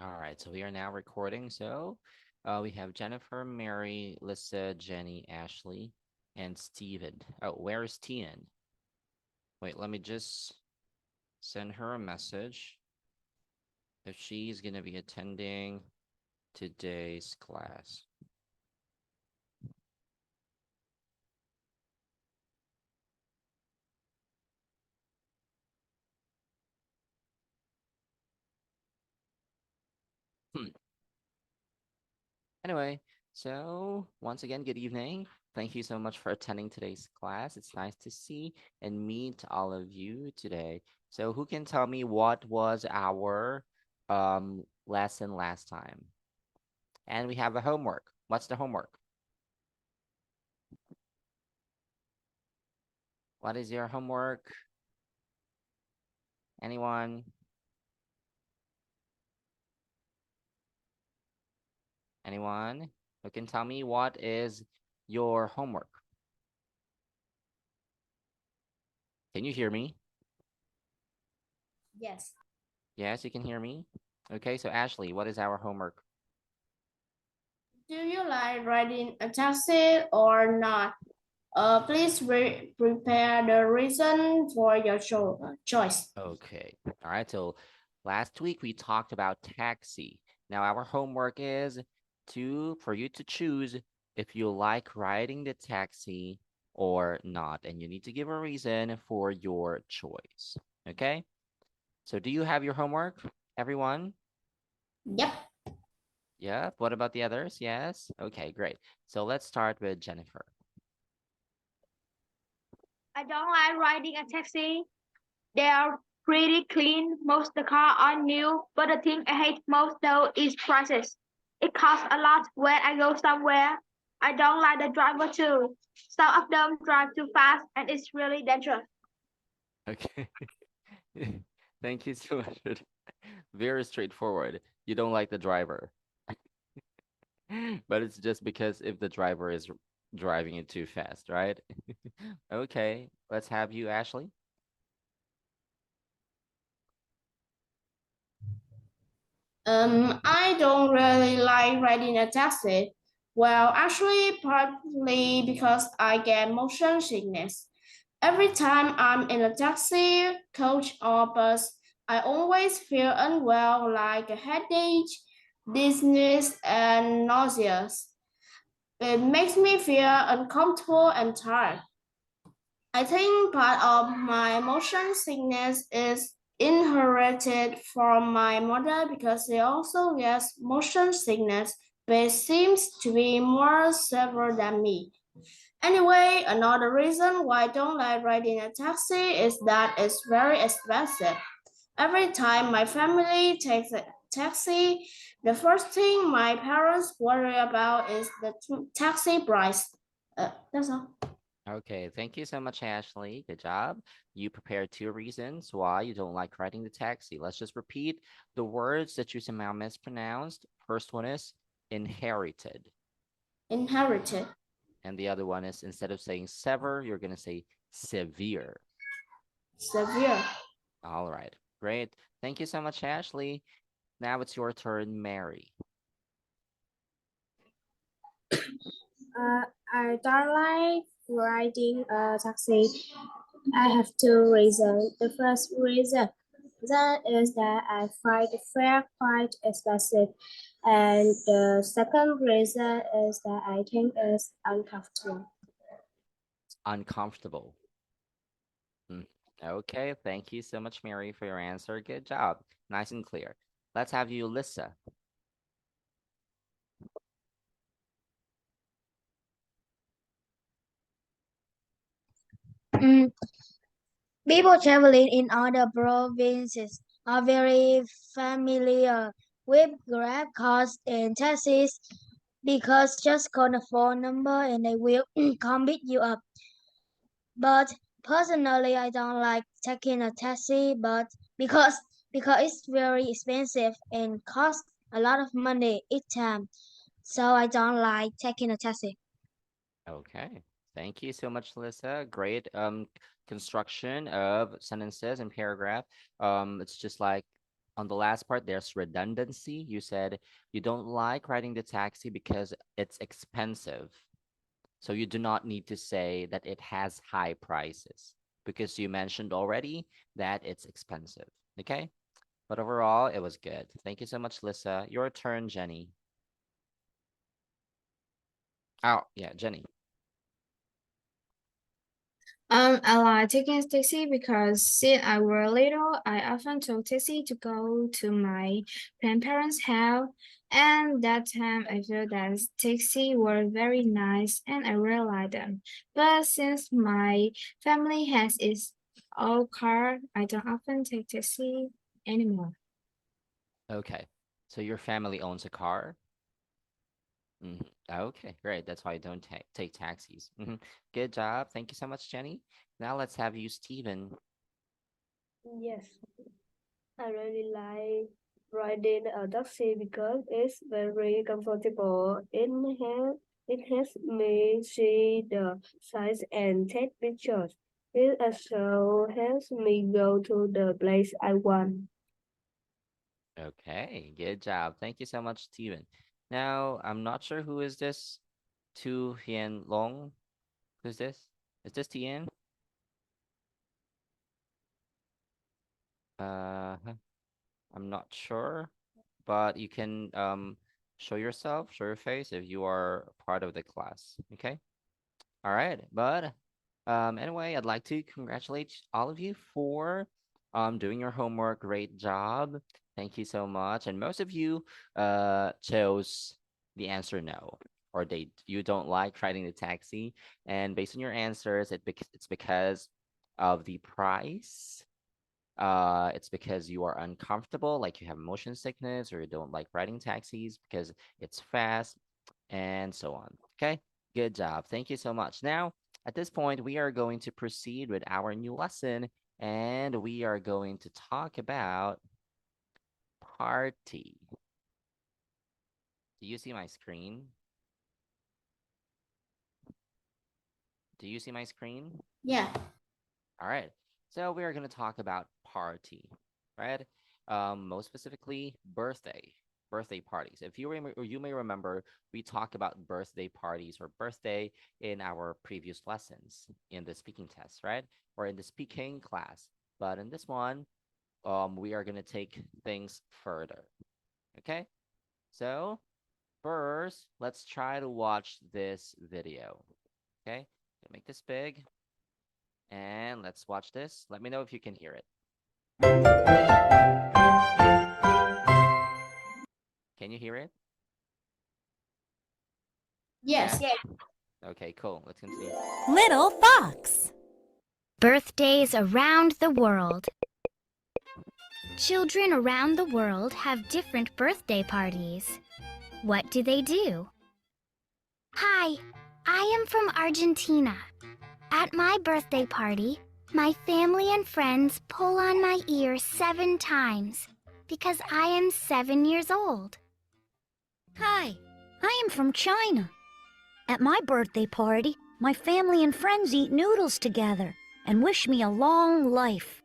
All right, so we are now recording. So we have Jennifer, Mary, Lisa, Jenny, Ashley, and Steven. Oh, where's Tian? Wait, let me just send her a message if she's going to be attending today's class. Hmm. Anyway, so once again, good evening. Thank you so much for attending today's class. It's nice to see and meet all of you today. So who can tell me what was our lesson last time? And we have a homework. What's the homework? What is your homework? Anyone? Anyone who can tell me what is your homework? Can you hear me? Yes. Yes, you can hear me. Okay, so Ashley, what is our homework? Do you like riding a taxi or not? Please prepare the reason for your choice. Okay. All right. So last week we talked about taxi. Now our homework is for you to choose if you like riding the taxi or not, and you need to give a reason for your choice. Okay? So do you have your homework, everyone? Yep. Yeah. What about the others? Yes. Okay, great. So let's start with Jennifer. I don't like riding a taxi. They are pretty clean. Most of the car are new, but the thing I hate most though is prices. It costs a lot when I go somewhere. I don't like the driver too. Some of them drive too fast and it's really dangerous. Okay. Thank you so much. Very straightforward. You don't like the driver. But it's just because if the driver is driving it too fast, right? Okay, let's have you, Ashley. I don't really like riding a taxi. Well, actually, partly because I get motion sickness. Every time I'm in a taxi, coach, or bus, I always feel unwell, like a headache, dizziness, and nauseous. It makes me feel uncomfortable and tired. I think part of my motion sickness is inherited from my mother because she also gets motion sickness, but seems to be more severe than me. Anyway, another reason why I don't like riding a taxi is that it's very expensive. Every time my family takes a taxi, the first thing my parents worry about is the taxi price. That's all. Okay, thank you so much, Ashley. Good job. You prepared two reasons why you don't like riding the taxi. Let's just repeat the words that you somehow mispronounced. First one is inherited, Inherited. and the other one is instead of saying sever, you're going to say severe. Severe. All right, great. Thank you so much, Ashley. Now it's your turn, Mary. Uh, I don't like riding a taxi. I have two reasons. The first reason that is that I find the fare quite expensive, and the second reason is that I think it's uncomfortable. Uncomfortable. Mm. Okay, thank you so much, Mary, for your answer. Good job. Nice and clear. Let's have you, Lissa. Mm, People traveling in other provinces are very familiar with Grab cars and taxis because just call the phone number and they will come pick you up. But personally, I don't like taking a taxi, but because it's very expensive and costs a lot of money each time, so I don't like taking a taxi. Okay. Thank you so much, Lissa. Great construction of sentences and paragraph. It's just like on the last part, there's redundancy. You said you don't like riding the taxi because it's expensive. So you do not need to say that it has high prices because you mentioned already that it's expensive. Okay? But overall, it was good. Thank you so much, Lissa. Your turn, Jenny. Oh, yeah, Jenny. I like taking a taxi because since I was little, I often took taxi to go to my grandparents' house. And that time I felt that taxi were very nice and I really like them. But since my family has its own car, I don't often take taxi anymore. Okay. So your family owns a car? Okay, great. That's why I don't take taxis. Good job. Thank you so much, Jenny. Now let's have you, Steven. Yes, I really like riding a taxi because it's very comfortable. It helps me see the sights and take pictures. It also helps me go to the place I want. Okay, good job. Thank you so much, Steven. Now, I'm not sure who is this. Tu Hien Long. Who's this? Is this Tien? I'm not sure, but you can show yourself, show your face if you are part of the class. Okay. All right. But anyway, I'd like to congratulate all of you for doing your homework. Great job. Thank you so much. And most of you chose the answer no, or you don't like riding the taxi. And based on your answers, it's because of the price. It's because you are uncomfortable, like you have motion sickness, or you don't like riding taxis because it's fast, and so on. Okay, good job. Thank you so much. Now, at this point, we are going to proceed with our new lesson, and we are going to talk about party. Do you see my screen? Do you see my screen? Yeah. All right. So we are going to talk about party, right? Most specifically, birthday parties. If you may remember, we talked about birthday parties or birthday in our previous lessons in the speaking test, right? Or in the speaking class. But in this one, we are going to take things further. Okay? So first, let's try to watch this video. Okay? Make this big. And let's watch this. Let me know if you can hear it. Can you hear it? Yes. Yeah? Okay, cool. Let's continue. Little Fox. Birthdays around the world. Children around the world have different birthday parties. What do they do? Hi, I am from Argentina. At my birthday party, my family and friends pull on my ear 7 times because I am 7 years old. Hi, I am from China. At my birthday party, my family and friends eat noodles together and wish me a long life.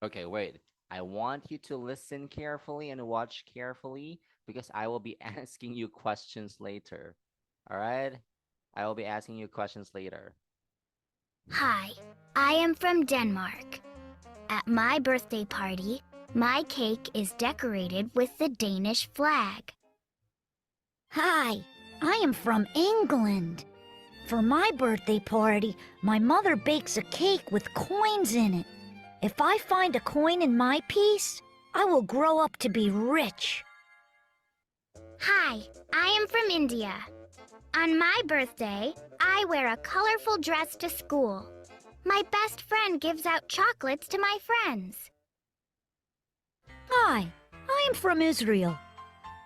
Okay, wait. I want you to listen carefully and watch carefully because I will be asking you questions later. All right? I will be asking you questions later. Hi, I am from Denmark. At my birthday party, my cake is decorated with the Danish flag. Hi, I am from England. For my birthday party, my mother bakes a cake with coins in it. If I find a coin in my piece, I will grow up to be rich. Hi, I am from India. On my birthday, I wear a colorful dress to school. My best friend gives out chocolates to my friends. Hi, I am from Israel.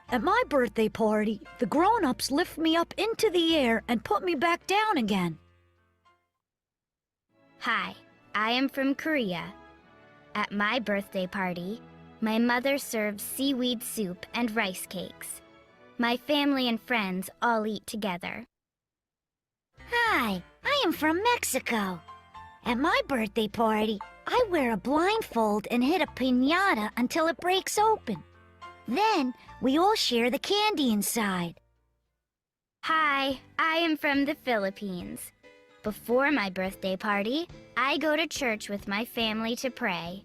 At my birthday party, the grown-ups lift me up into the air and put me back down again. Hi, I am from Korea. At my birthday party, my mother serves seaweed soup and rice cakes. My family and friends all eat together. Hi, I am from Mexico. At my birthday party, I wear a blindfold and hit a piñata until it breaks open. Then we all share the candy inside. Hi, I am from the Philippines. Before my birthday party, I go to church with my family to pray.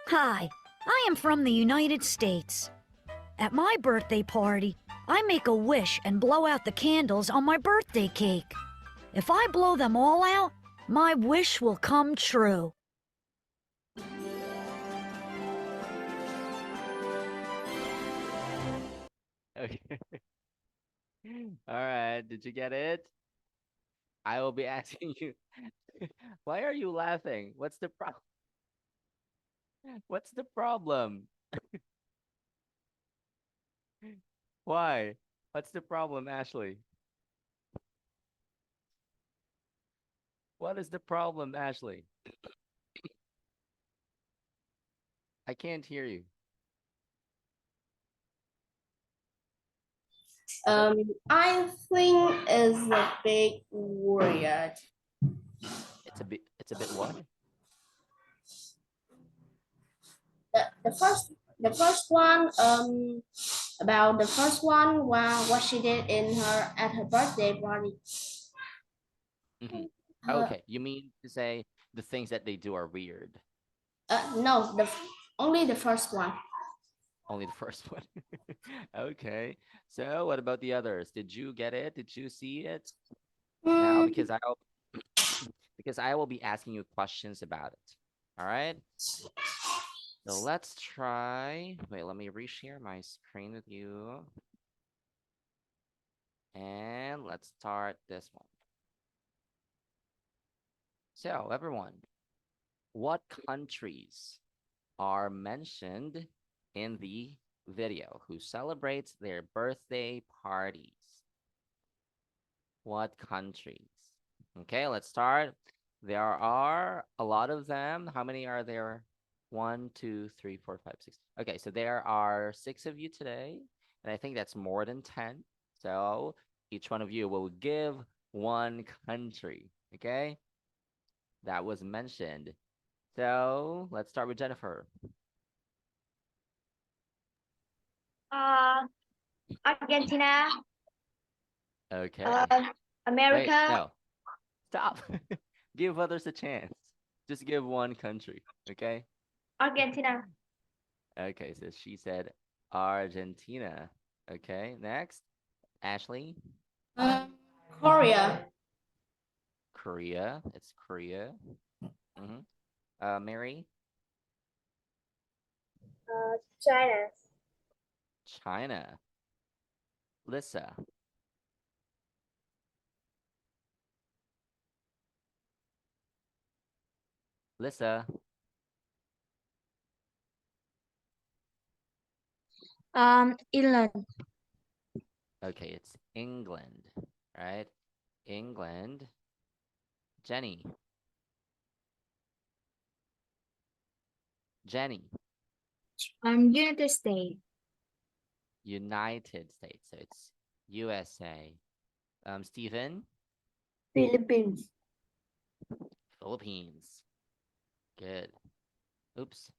Hi, I am from the United States. At my birthday party, I make a wish and blow out the candles on my birthday cake. If I blow them all out, my wish will come true. Okay. All right, did you get it? I will be asking you. Why are you laughing? What's the problem? What's the problem? Why? What's the problem, Ashley? What is the problem, Ashley? I can't hear you. I think it's a bit weird. It's a bit what? The first one, about the first one, what she did at her birthday party. Mhm. Her- Okay, you mean to say the things that they do are weird? no, only the first one. Only the first one. Okay. So what about the others? Did you get it? Did you see it? Now, Mm, because I will be asking you questions about it. All right. So let's try. Wait, let me reshare my screen with you. And let's start this one. So everyone, what countries are mentioned in the video who celebrates their birthday parties? What countries? Okay, let's start. There are a lot of them. How many are there? 1, 2, 3, 4, 5, 6. Okay, so there are 6 of you today, and I think that's more than 10. So each one of you will give one country, okay? That was mentioned. So let's start with Jennifer. Argentina, Okay. Wait, America, no. Stop. Give others a chance. Just give one country, okay? Argentina, Okay, so she said Argentina. Okay, next. Ashley, Korea, Korea. It's Korea. Mary, China. China. Lissa, Lissa. England. Okay, it's England, right? England. Jenny, Jenny. United States. United States. So it's USA. Stephen, Philippines. Philippines. Good. Oops.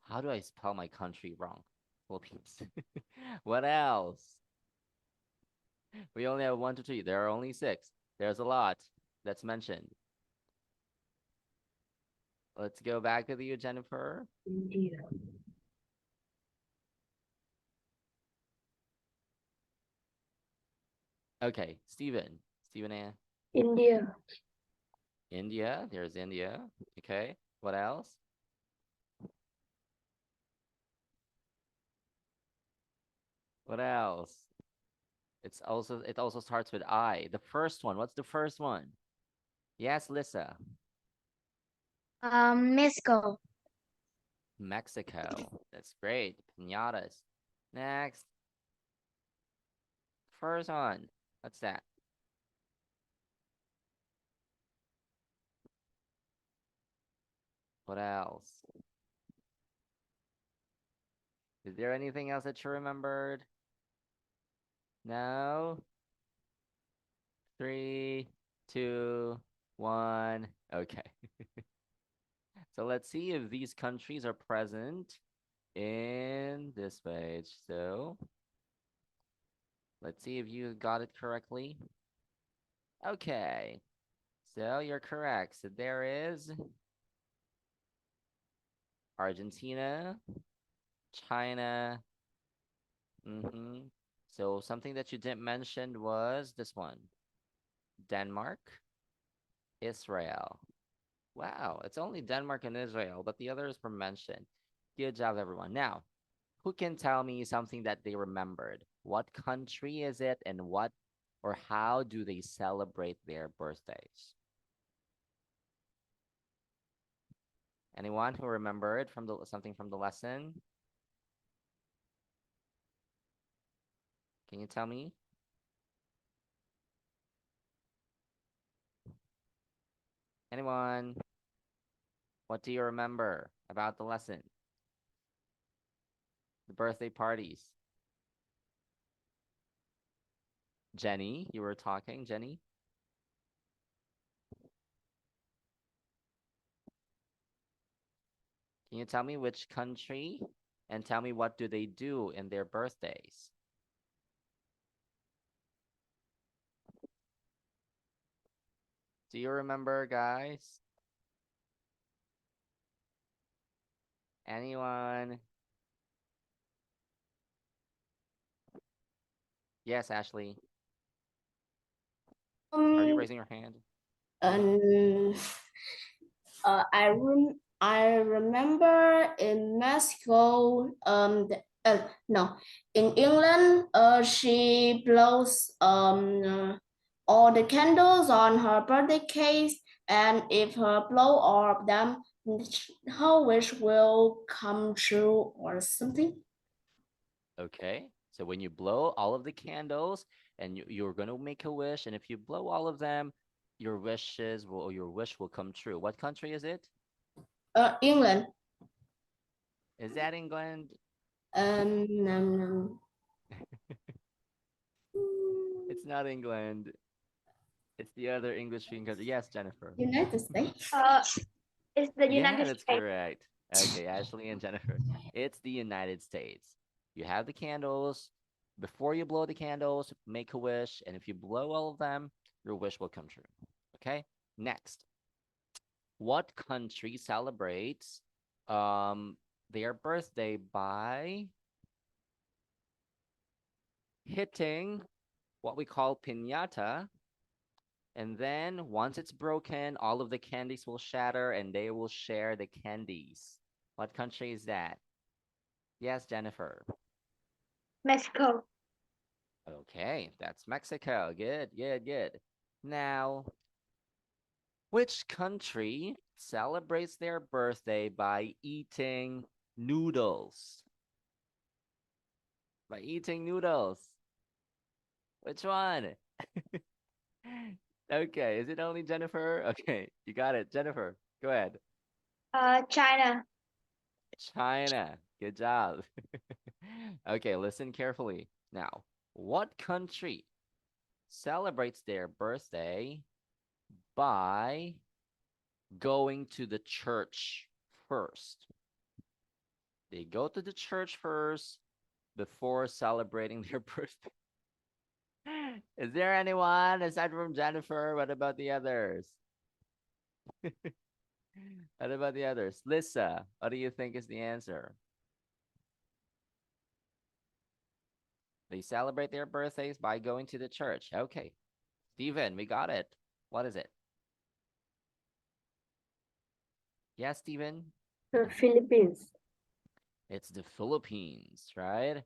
How do I spell my country wrong? Philippines. What else? We only have 1, 2, 3. There are only 6. There's a lot that's mentioned. Let's go back with you, Jennifer. India. Okay, Stephen. Stephen, India. India. There's India. Okay. What else? What else? It also starts with I. The first one. What's the first one? Yes, Lissa. Mexico. Mexico. That's great. Piñatas. Next. First one. What's that? What else? Is there anything else that you remembered? No? 3, 2, 1. Okay. So let's see if these countries are present in this page. So let's see if you got it correctly. Okay, so you're correct. So there is Argentina, China. So something that you didn't mention was this one. Denmark, Israel. Wow, it's only Denmark and Israel, but the others were mentioned. Good job, everyone. Now, who can tell me something that they remembered? What country is it and what or how do they celebrate their birthdays? Anyone who remembered from something from the lesson? Can you tell me? Anyone? What do you remember about the lesson? The birthday parties. Jenny, you were talking, Jenny? Can you tell me which country and tell me what do they do in their birthdays? Do you remember, guys? Anyone? Yes, Ashley. Are you raising your hand? I remember in Mexico, no, in England, she blows all the candles on her birthday cake, and if her blow all of them, her wish will come true or something. Okay, so when you blow all of the candles and you're gonna make a wish, and if you blow all of them, your wish will come true. What country is it? England. Is that England? No. It's not England. It's the other English-speaking country. Yes, Jennifer. United States. It's the Yeah, United that's States. correct. Okay, Ashley and Jennifer. It's the United States. You have the candles. Before you blow the candles, make a wish. And if you blow all of them, your wish will come true. Okay, next. What country celebrates their birthday by hitting what we call piñata? And then once it's broken, all of the candies will shatter and they will share the candies. What country is that? Yes, Jennifer. Mexico. Okay, that's Mexico. Good, good, good. Now, which country celebrates their birthday by eating noodles? By eating noodles. Which one? Okay, is it only Jennifer? Okay, you got it. Jennifer, go ahead. China. China. Good job. Okay, listen carefully. Now, what country celebrates their birthday by going to the church first? They go to the church first before celebrating their birthday. Is there anyone aside from Jennifer? What about the others? What about the others? Lisa, what do you think is the answer? They celebrate their birthdays by going to the church. Okay. Steven, we got it. What is it? Yes, Steven? The Philippines. It's the Philippines, right?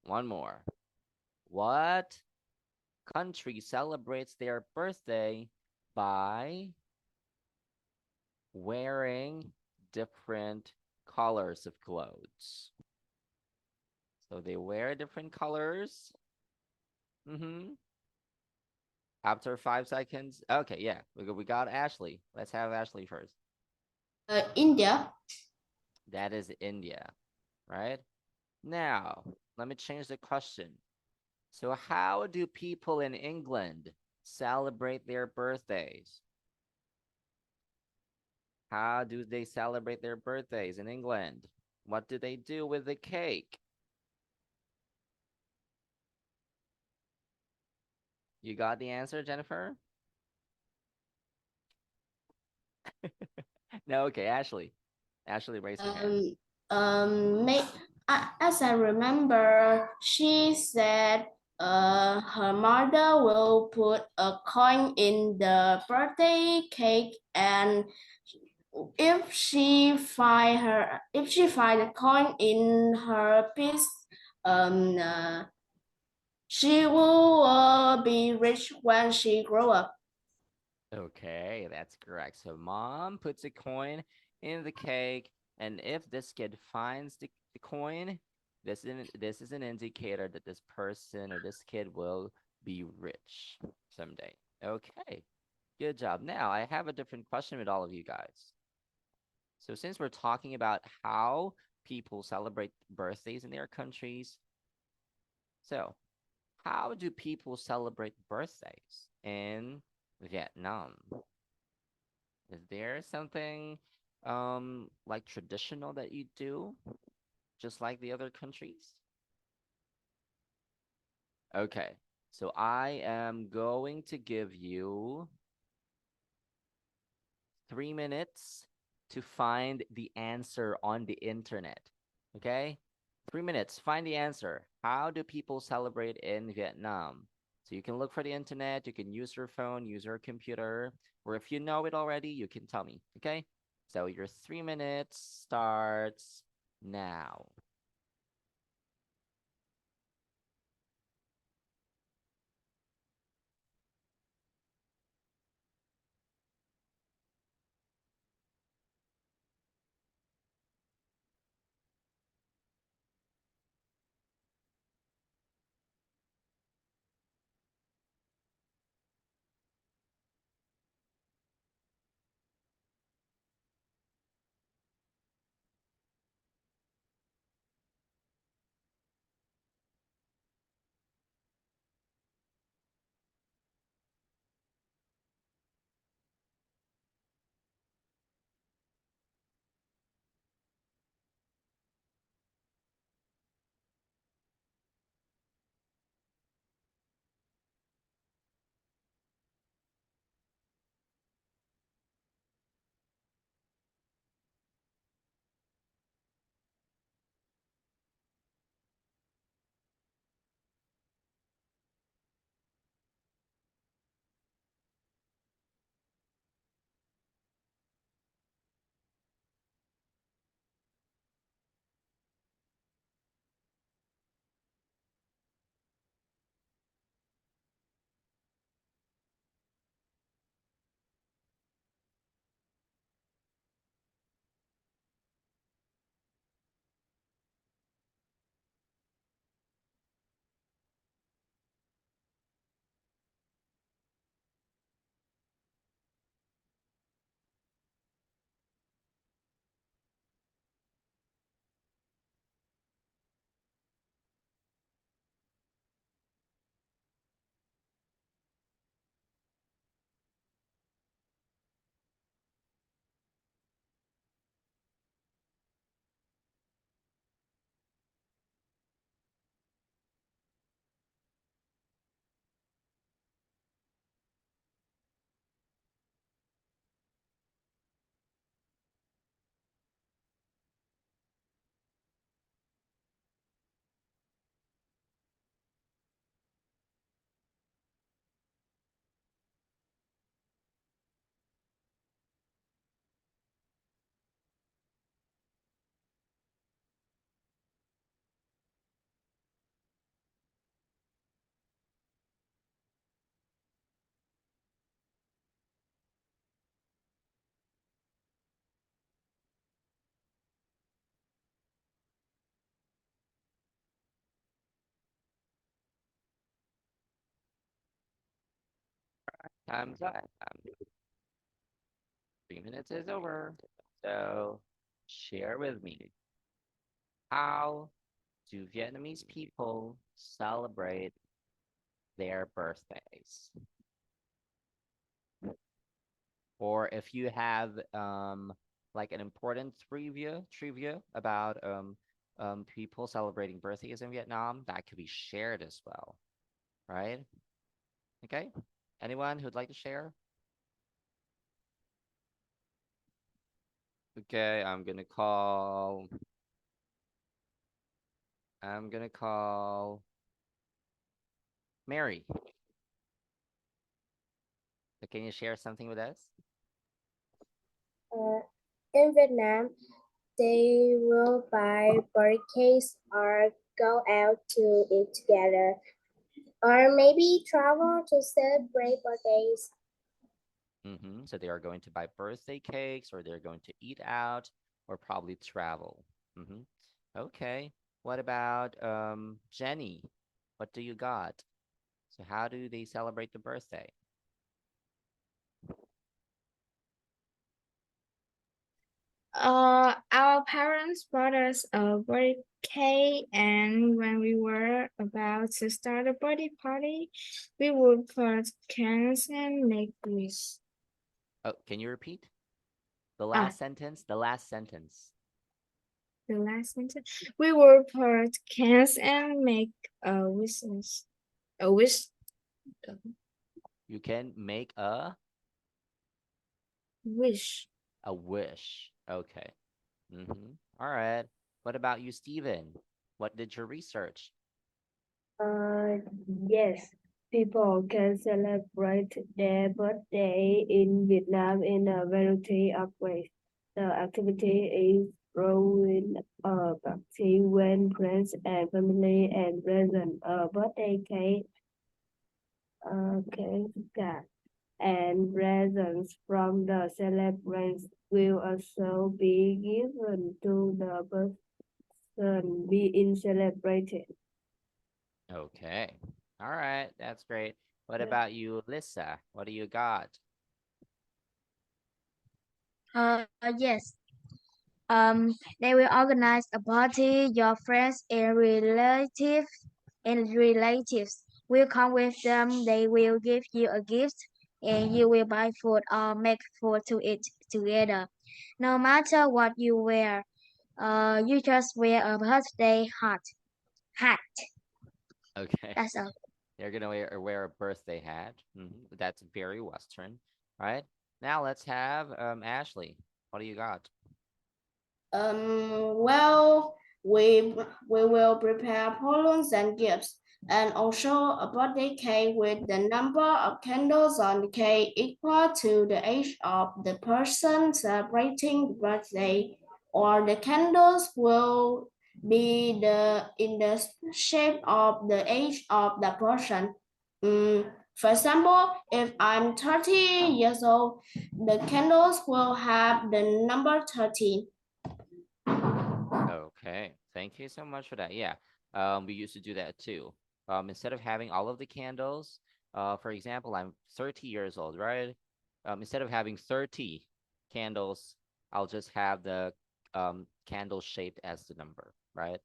One more. What country celebrates their birthday by wearing different colors of clothes? So they wear different colors. After 5 seconds. Okay, yeah, we got Ashley. Let's have Ashley first. India. That is India, right? Now, let me change the question. So how do people in England celebrate their birthdays? How do they celebrate their birthdays in England? What do they do with the cake? You got the answer, Jennifer? No, okay, Ashley. Ashley, raise her hand. As I remember, she said her mother will put a coin in the birthday cake, and if she find a coin in her piece, she will be rich when she grow up. Okay, that's correct. So mom puts a coin in the cake, and if this kid finds the coin, this is an indicator that this person or this kid will be rich someday. Okay, good job. Now I have a different question with all of you guys. So since we're talking about how people celebrate birthdays in their countries, so how do people celebrate birthdays in Vietnam? Is there something like traditional that you do, just like the other countries? Okay, so I am going to give you 3 minutes to find the answer on the internet. Okay? 3 minutes, find the answer. How do people celebrate in Vietnam? So you can look for the internet, you can use your phone, use your computer, or if you know it already, you can tell me. Okay? So your 3 minutes starts now. Time's up. 3 minutes is over. So share with me. How do Vietnamese people celebrate their birthdays? Or if you have like an important trivia about people celebrating birthdays in Vietnam, that could be shared as well, right? Okay. Anyone who'd like to share? Okay, I'm gonna call Mary. So can you share something with us? In Vietnam, they will buy birthday cakes or go out to eat together, or maybe travel to celebrate birthdays. So they are going to buy birthday cakes, or they're going to eat out, or probably travel. Okay. What about Jenny? What do you got? So how do they celebrate the birthday? Our parents bought us a birthday cake, and when we were about to start a birthday party, we would put candles and make wishes. Oh, can you repeat the last sentence? The last sentence. The last sentence. We would put candles and make wishes. A wish. You can make a Wish. wish. Okay. All right. What about you, Steven? What did you research? Yes, people can celebrate their birthday in Vietnam in a variety of ways. The activity is throwing a party when friends and family and present a birthday cake, and presents from the celebrants will also be given to the person being celebrated. Okay. All right. That's great. What about you, Lisa? What do you got? Yes. They will organize a party. Your friends and relatives will come with them. They will give you a gift, and you will buy food or make food to eat together. No matter what you wear, you just wear a birthday hat. Hat. Okay. That's all. They're gonna wear a birthday hat. That's very Western. All right. Now let's have Ashley. What do you got? Well, we will prepare balloons and gifts, and also a birthday cake with the number of candles on the cake equal to the age of the person celebrating the birthday, or the candles will be in the shape of the age of the person. For example, if I'm 30 years old, the candles will have the number 13. Okay. Thank you so much for that. Yeah. We used to do that too. Instead of having all of the candles, for example, I'm 30 years old, right? Instead of having 30 candles, I'll just have the candle shaped as the number, right?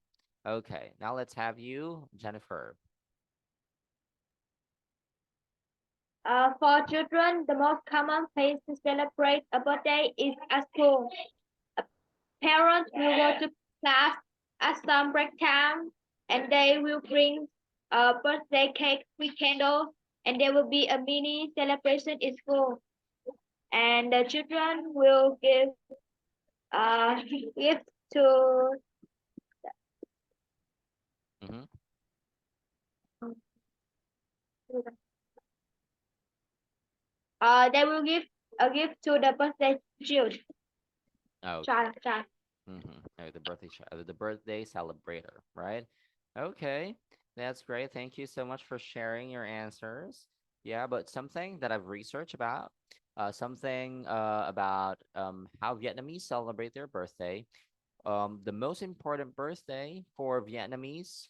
Okay. Now let's have you, Jennifer. For children, the most common place to celebrate a birthday is at school. Parents will go to class at some break time, and they will bring a birthday cake with candles, and there will be a mini celebration in school. And the children will give gift to Mm-hmm. they will give a gift to the birthday child. Okay. Child. The birthday celebrator, right? Okay, that's great. Thank you so much for sharing your answers. Yeah, but something that I've researched about, something about how Vietnamese celebrate their birthday. The most important birthday for Vietnamese,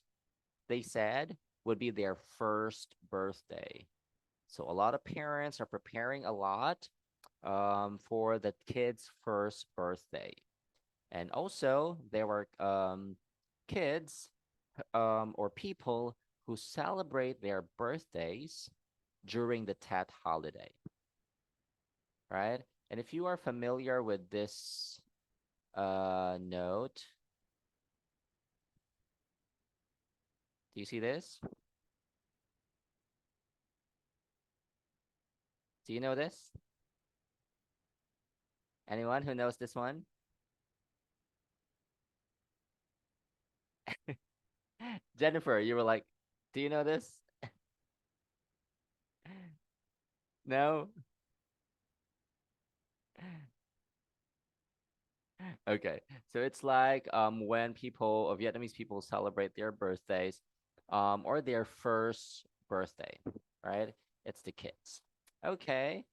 they said, would be their first birthday. So a lot of parents are preparing a lot for the kid's first birthday. And also, there were kids or people who celebrate their birthdays during the Tet holiday, right? And if you are familiar with this note. Do you see this? Do you know this? Anyone who knows this one? Jennifer, you were like, do you know this? No? Okay, so it's like when people or Vietnamese people celebrate their birthdays or their first birthday, right? It's the kids. Okay,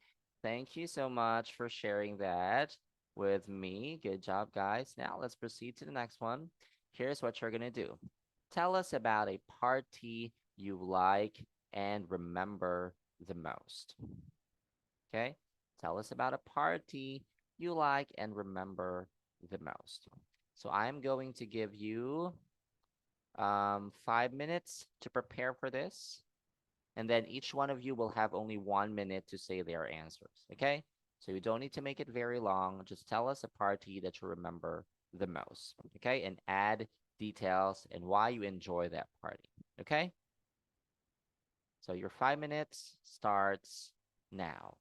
thank you so much for sharing that with me. Good job, guys. Now let's proceed to the next one. Here's what you're gonna do. Tell us about a party you like and remember the most. Okay, tell us about a party you like and remember the most. So I'm going to give you 5 minutes to prepare for this. And then each one of you will have only 1 minute to say their answers. Okay. So you don't need to make it very long. Just tell us a party that you remember the most. Okay. And add details and why you enjoy that party. Okay. So your 5 minutes starts now.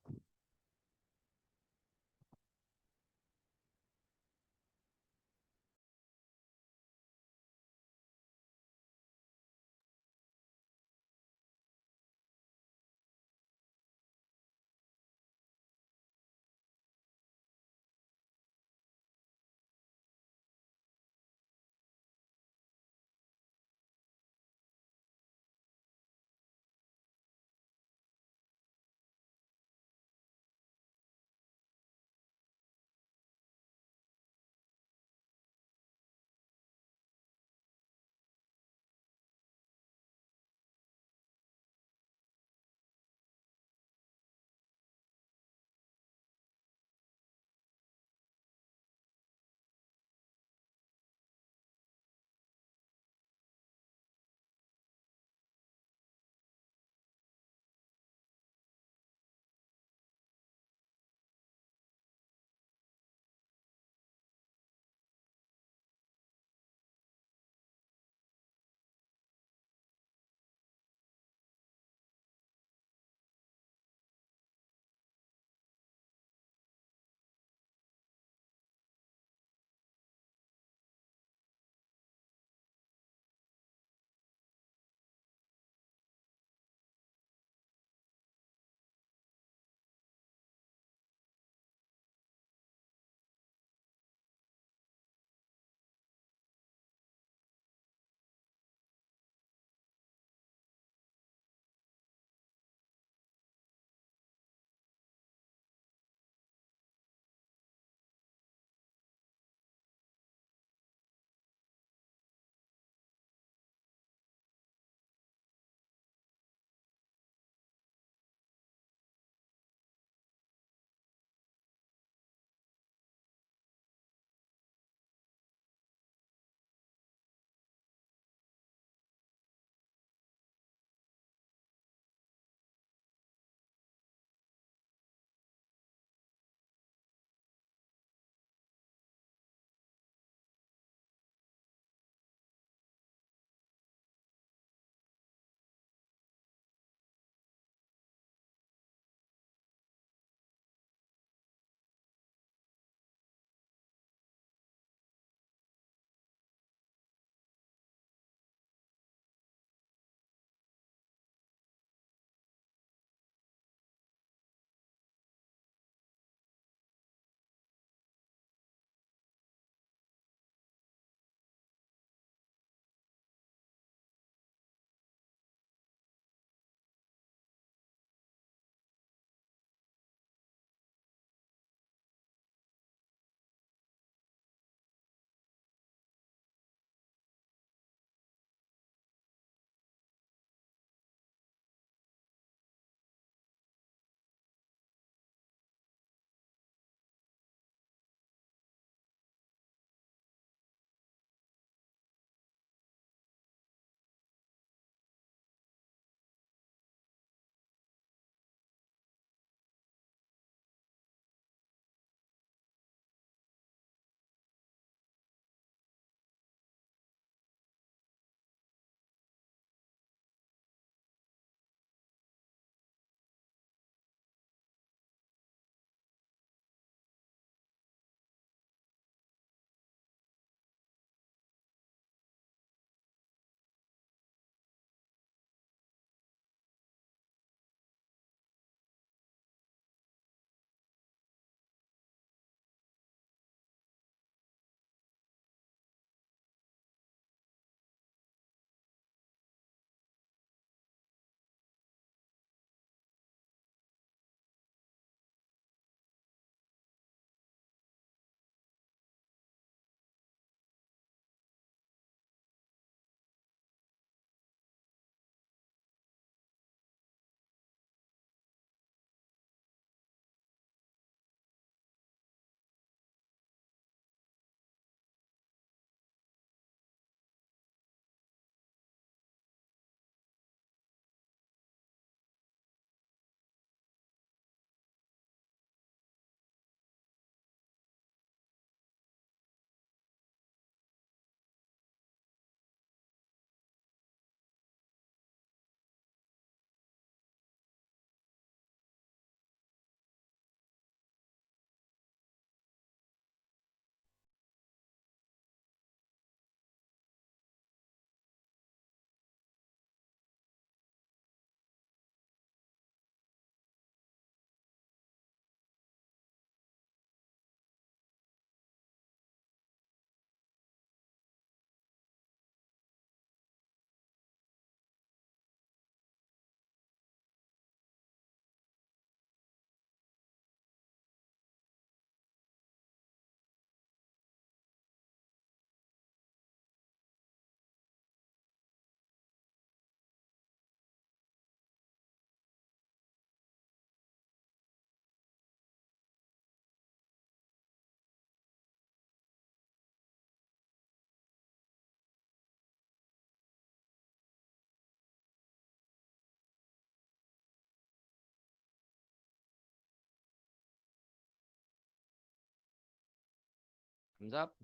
Thumbs up.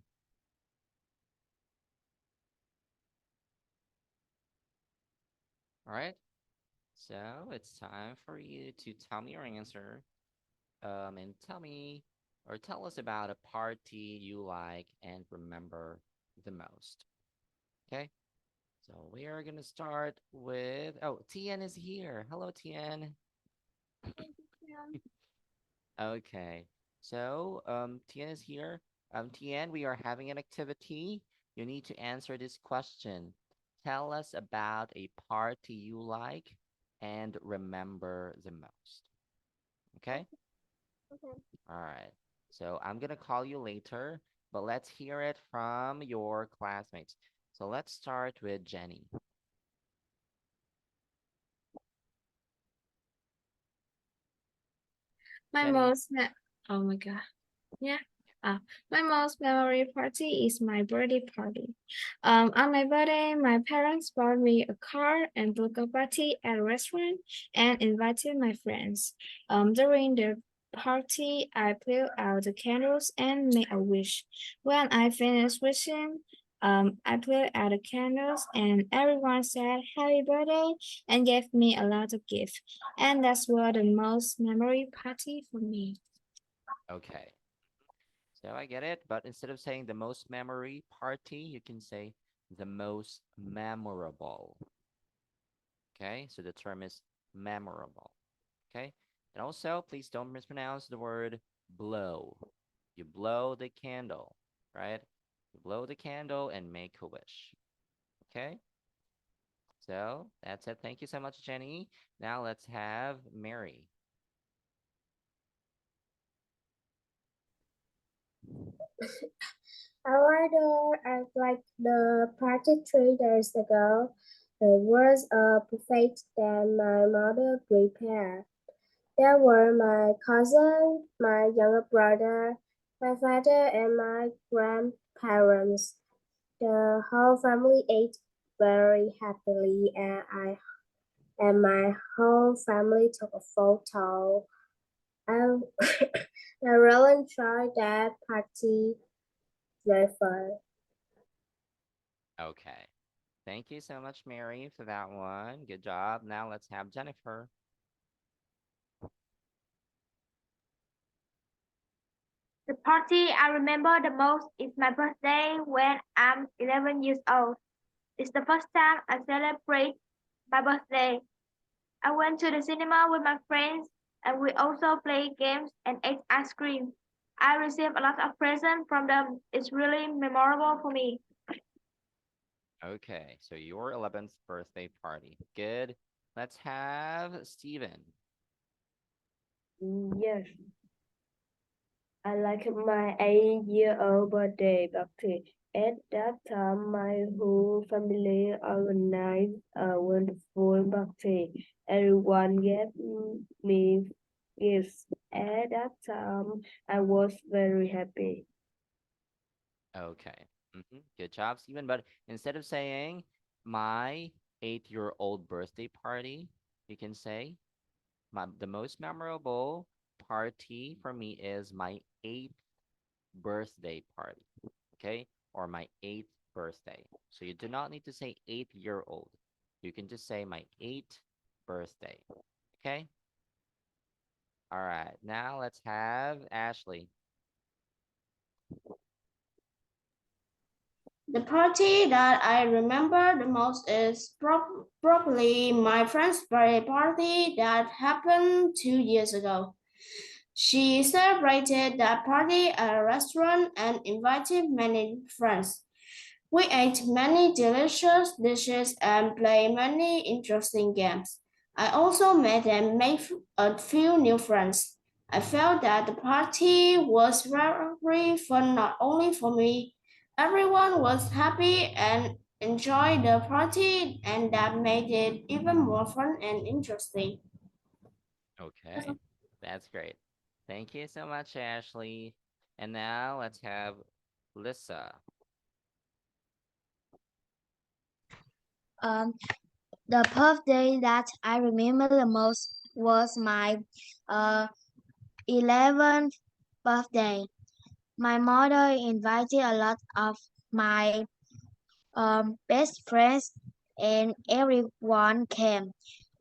All right. So it's time for you to tell me your answer. And tell us about a party you like and remember the most. Okay. So we are gonna start with, oh, Tien is here. Hello, Tien. Okay. So Tien is here. Tien, we are having an activity. You need to answer this question. Tell us about a party you like and remember the most. Okay? Okay. All right. So I'm gonna call you later, but let's hear it from your classmates. So let's start with Jenny. My Jenny. oh my God. Yeah. My most memory party is my birthday party. On my birthday, my parents bought me a car and booked a party at a restaurant and invited my friends. During the party, I blew out the candles and made a wish. When I finished wishing, I blew out the candles and everyone said happy birthday and gave me a lot of gifts. And that's what the most memory party for me. Okay. So I get it, but instead of saying the most memory party, you can say the most memorable. Okay, so the term is memorable. Okay, and also please don't mispronounce the word blow. You blow the candle, right? You blow the candle and make a wish. Okay, so that's it. Thank you so much, Jenny. Now let's have Mary. Like the party 3 days ago. It was a buffet that my mother prepared. There were my cousin, my younger brother, my father, and my grandparents. The whole family ate very happily, and my whole family took a photo. I, I really enjoyed that party. Very fun. Okay, thank you so much, Mary, for that one. Good job. Now let's have Jennifer. The party I remember the most is my birthday when I'm 11 years old. It's the first time I celebrate my birthday. I went to the cinema with my friends and we also played games and ate ice cream. I received a lot of presents from them. It's really memorable for me. Okay, so your 11th birthday party. Good. Let's have Steven. Yes, I like my 8-year-old birthday party. At that time, my whole family organized a wonderful party. Everyone gave me gifts. At that time, I was very happy. Okay. Good job, Steven. But instead of saying my 8-year-old birthday party, you can say the most memorable party for me is my 8th birthday party. Okay. Or my 8th birthday. So you do not need to say 8-year-old. You can just say my 8th birthday. Okay. All right. Now let's have Ashley. The party that I remember the most is probably my friend's birthday party that happened 2 years ago. She celebrated that party at a restaurant and invited many friends. We ate many delicious dishes and played many interesting games. I also met and made a few new friends. I felt that the party was very fun not only for me. Everyone was happy and enjoyed the party, and that made it even more fun and interesting. Okay. That's great. Thank you so much, Ashley. And now let's have Lissa. The birthday that I remember the most was my 11th birthday. My mother invited a lot of my best friends, and everyone came.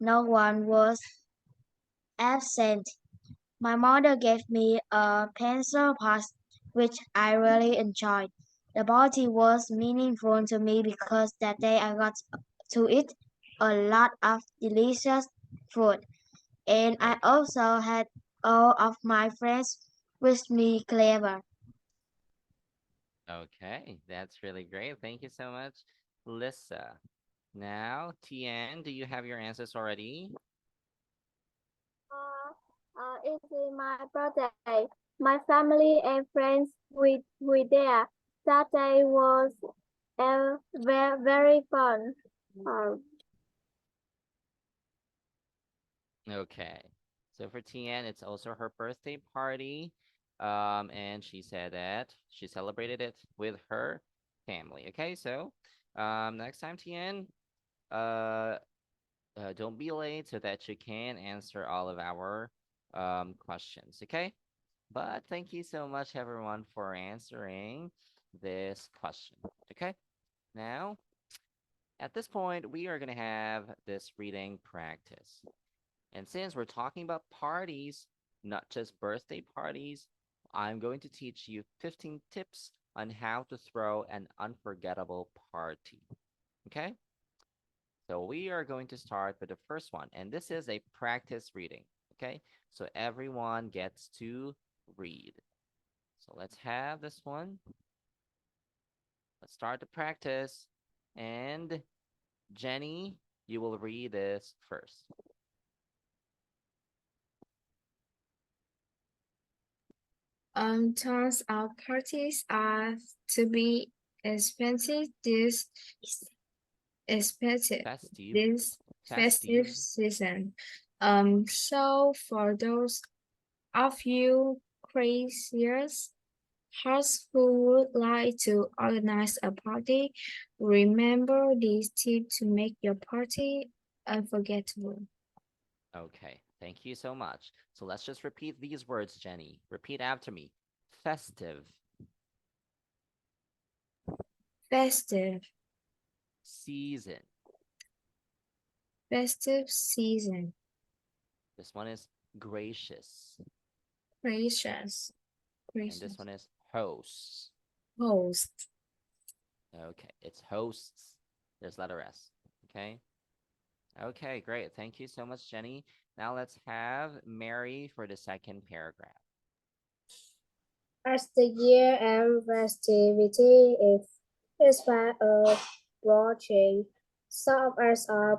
No one was absent. My mother gave me a pencil puff, which I really enjoyed. The party was meaningful to me because that day I got to eat a lot of delicious food, and I Okay. also had all of my friends wish me clever. Okay, that's really great. Thank you so much, Lissa. Now, Tian, do you have your answers already? It's my birthday. My family and friends were there. That day was very fun. Okay. So for Tian, it's also her birthday party. And she said that she celebrated it with her family. Okay, so next time, Tian, uh, don't be late so that you can answer all of our questions. Okay. But thank you so much, everyone, for answering this question. Okay. Now, at this point, we are going to have this reading practice. And since we're talking about parties, not just birthday parties, I'm going to teach you 15 tips on how to throw an unforgettable party. Okay? So we are going to start with the first one, and this is a practice reading. Okay? So everyone gets to read. So let's have this one. Let's start the practice. And Jenny, you will read this first. Turns out parties are to be expensive this expensive Festive. this festive Festive. season. So for those of you craziers hearts who would like to organize a party, remember this tip to make your party unforgettable. Okay, thank you so much. So let's just repeat these words, Jenny. Repeat after me. Festive, Festive, season. festive season, This one is gracious. gracious, And this gracious, one is hosts. host, Okay, it's hosts. There's letter S. Okay. Okay, great. Thank you so much, Jenny. Now let's have Mary for the second paragraph. As the year end festivity is fast approaching, some of us are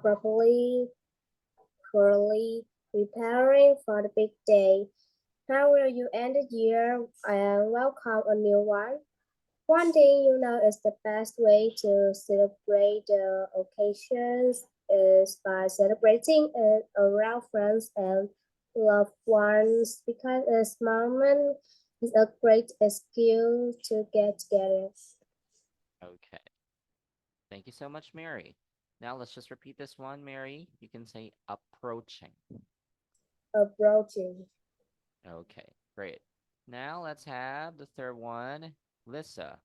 currently preparing for the big day. How will you end the year and welcome a new one? One thing you know is the best way to celebrate the occasions is by celebrating it around friends and loved ones because this moment is a great excuse to get together. Okay. Thank you so much, Mary. Now let's just repeat this one, Mary. You can say approaching. Approaching. Okay, great. Now let's have the third one, Lissa.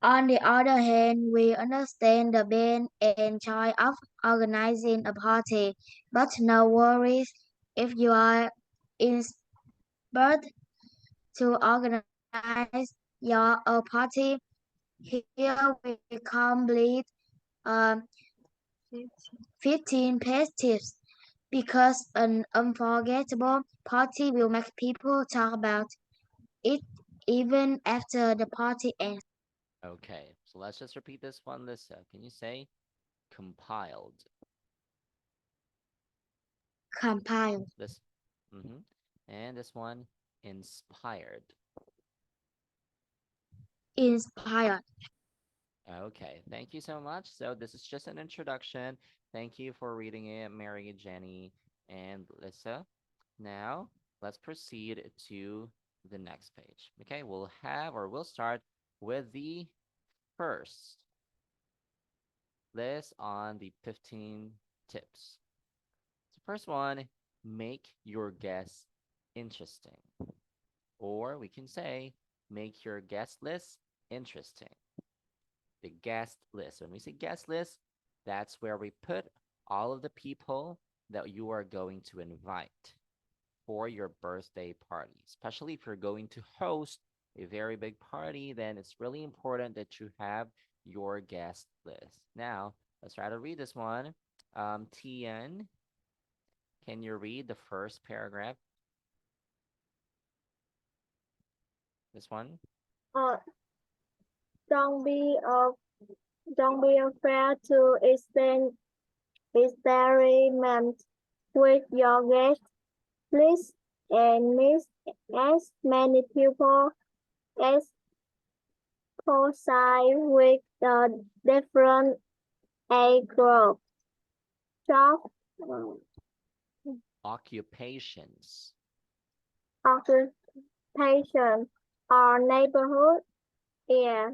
On the other hand, we understand the pain and joy of organizing a party, but no worries if you are inspired to organize your own party. Here we complete um, 15 past tips because an unforgettable party will make people talk about it even after the party ends. Okay, so let's just repeat this one, Lissa. Can you say compiled? Compile, This, and this one, inspired. inspired. Okay, thank you so much. So this is just an introduction. Thank you for reading it, Mary, Jenny, and Lissa. Now, let's proceed to the next page. Okay, we'll start with the first list on the 15 tips. The first one make your guests interesting. Or we can say, make your guest list interesting. The guest list. When we say guest list, that's where we put all of the people that you are going to invite for your birthday party. Especially if you're going to host a very big party, then it's really important that you have your guest list. Now, let's try to read this one. TN, can you read the first paragraph? This one? Don't be afraid to experiment with your guests. Please and meet as many people as possible with the different age groups. Job Occupations. occupation or neighborhood area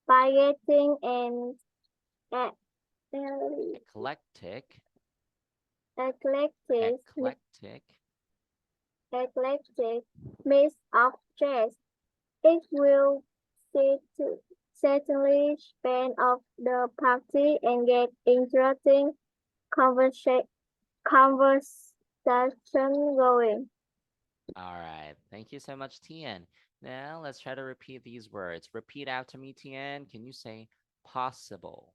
by getting an Eclectic. eclectic Eclectic. mix of guests. It will certainly span off the party and get interesting conversation going. All right. Thank you so much, Tian. Now let's try to repeat these words. Repeat after me, Tian. Can you say possible?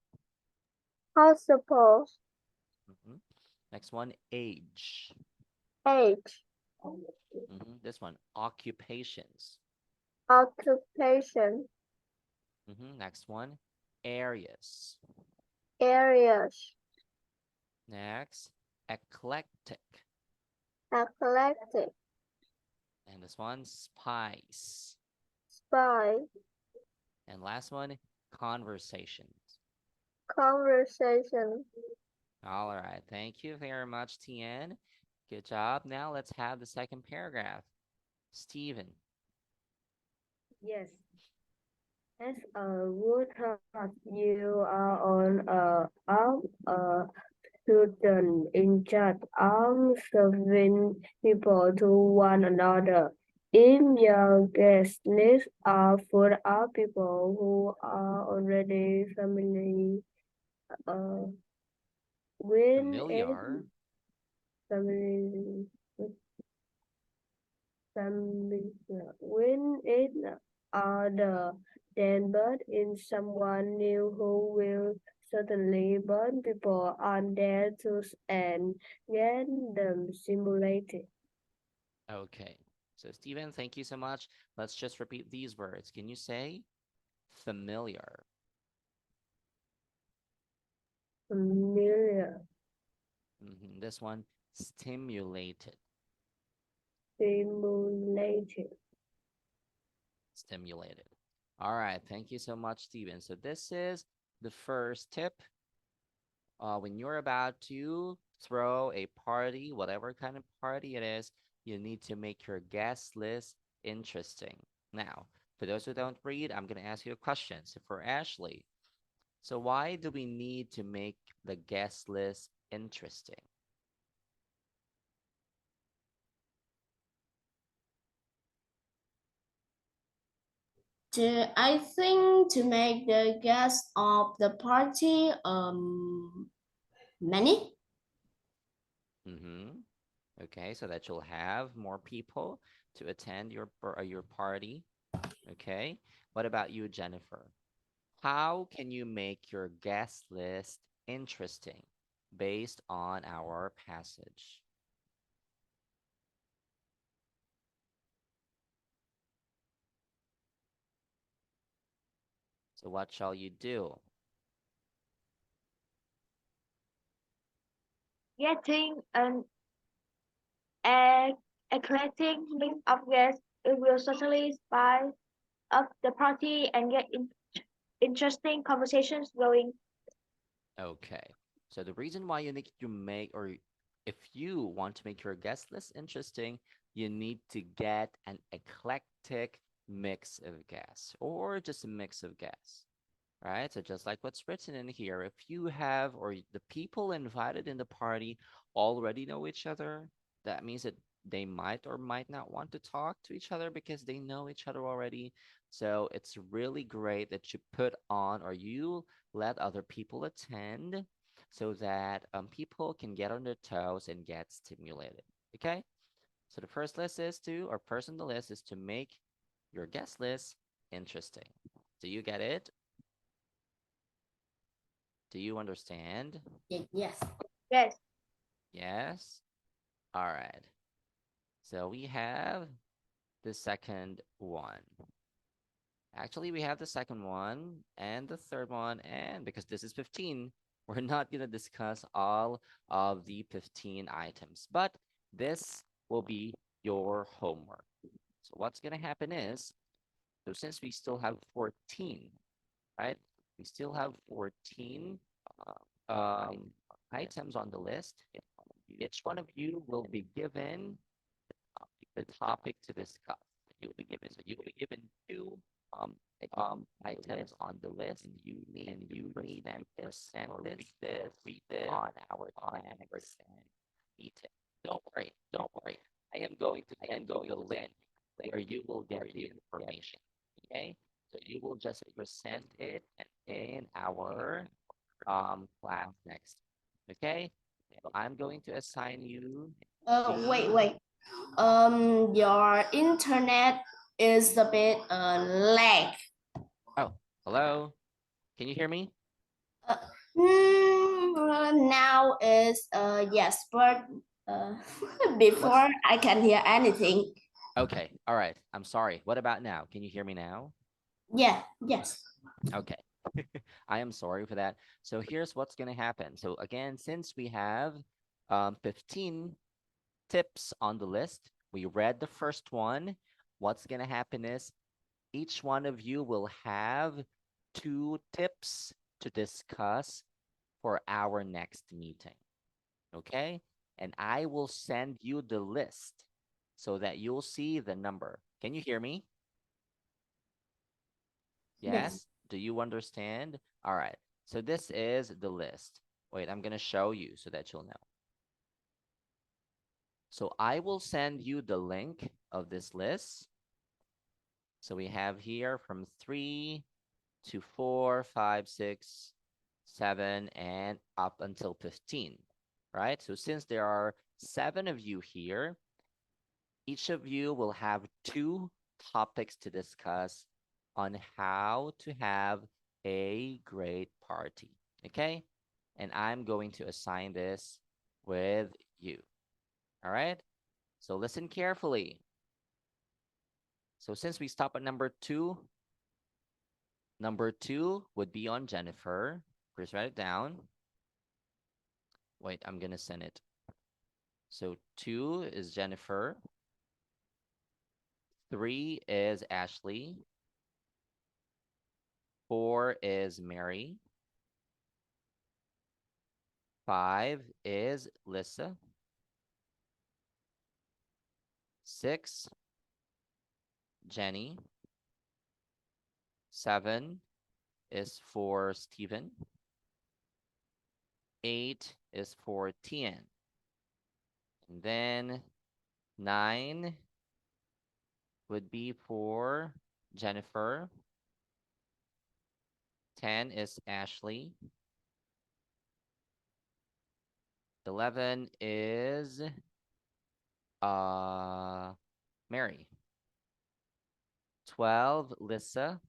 Possible Mhm. Next one, age. age, This one, occupations. occupation, Next one, areas. areas, Next, eclectic. eclectic, And this one, spice. spy, And last one, conversations. conversation. All right. Thank you very much, Tian. Good job. Now let's have the second paragraph. Stephen. Yes. As a woodcut, you are on a student in charge of serving people to one another. If your guest list are full of people who are already uh, when Familiar. family when it other then but in someone new who will certainly burn people on their tools and get them simulated. Okay. So Stephen, thank you so much. Let's just repeat these words. Can you say familiar? Familiar, This one, stimulated. simulated. Stimulated. All right. Thank you so much, Stephen. So this is the first tip. When you're about to throw a party, whatever kind of party it is, you need to make your guest list interesting. Now, for those who don't read, I'm going to ask you a question. So for Ashley, so why do we need to make the guest list interesting? I think to make the guests of the party many. Okay, so that you'll have more people to attend your party. Okay. What about you, Jennifer? How can you make your guest list interesting based on our passage? So what shall you do? Getting an eclectic mix of guests, it will certainly spice up the party and get interesting conversations going. Okay. So the reason why you need to make, or if you want to make your guest list interesting, you need to get an eclectic mix of guests or just a mix of guests, right? So just like what's written in here, if you have, or the people invited in the party already know each other, that means that they might or might not want to talk to each other because they know each other already. So it's really great that you put on or you let other people attend so that people can get on their toes and get stimulated. Okay? So the first list is to, or first on the list is to make your guest list interesting. Do you get it? Do you understand? Yes. Yes. Yes? All right. So we have the second one. Actually, we have the second one and the third one, and because this is 15, we're not going to discuss all of the 15 items, but this will be your homework. So what's going to happen is, so since we still have 14, right? We still have 14 items on the list. Each one of you will be given the topic to discuss. You'll be given two items on the list, and you need them to send read this on our meeting. Don't worry. I am going to link where you will get the information. Okay, so you will just present it in our class next. Okay, so I'm going to assign you. Wait. Your internet is a bit lag. Oh, hello. Can you hear me? Now is yes, but before I can hear anything. Okay, all right. I'm sorry. What about now? Can you hear me now? Yeah, yes. Okay. I am sorry for that. So here's what's going to happen. So again, since we have 15 tips on the list, we read the first one. What's going to happen is each one of you will have 2 tips to discuss for our next meeting. Okay? And I will send you the list so that you'll see the number. Can you hear me? Yes? Do you understand? All right. So this is the list. Wait, I'm going to show you so that you'll know. So I will send you the link of this list. So we have here from 3 to 4, 5, 6, 7, and up until 15, right? So since there are 7 of you here, each of you will have 2 topics to discuss on how to have a great party, okay? And I'm going to assign this with you, all right? So listen carefully. So since we stop at number 2 would be on Jennifer. Please write it down. Wait, I'm gonna send it. So 2 is Jennifer. 3 is Ashley. 4 is Mary. 5 is Lissa. 6, Jenny. 7 is for Stephen. 8 is for Tian. And then 9 would be for Jennifer. 10 is Ashley. 11 is Mary. 12, Lissa.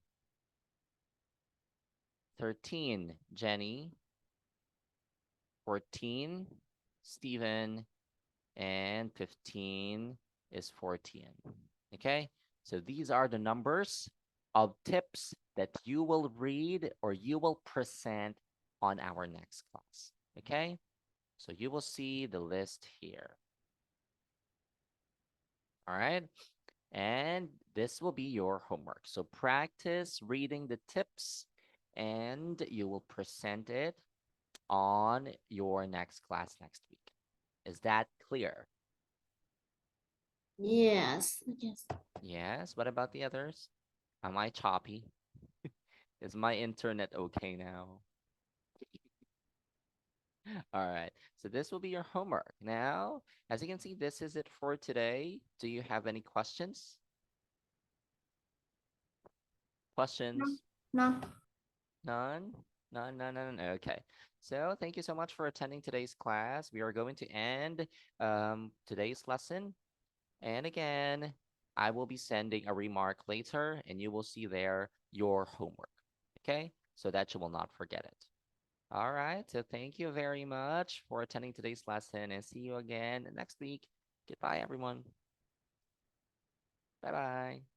13, Jenny. 14, Stephen. And 15 is 14. Okay, so these are the numbers of tips that you will read or you will present on our next class. Okay, so you will see the list here. All right, and this will be your homework. So practice reading the tips and you will present it on your next class next week. Is that clear? Yes. Yes. What about the others? Am I choppy? Is my internet okay now? All right. So this will be your homework. Now, as you can see, this is it for today. Do you have any questions? Questions? No. None? None. Okay. So thank you so much for attending today's class. We are going to end today's lesson. And again, I will be sending a remark later and you will see there your homework. Okay? So that you will not forget it. All right. So thank you very much for attending today's lesson and see you again next week. Goodbye, everyone. Bye-bye.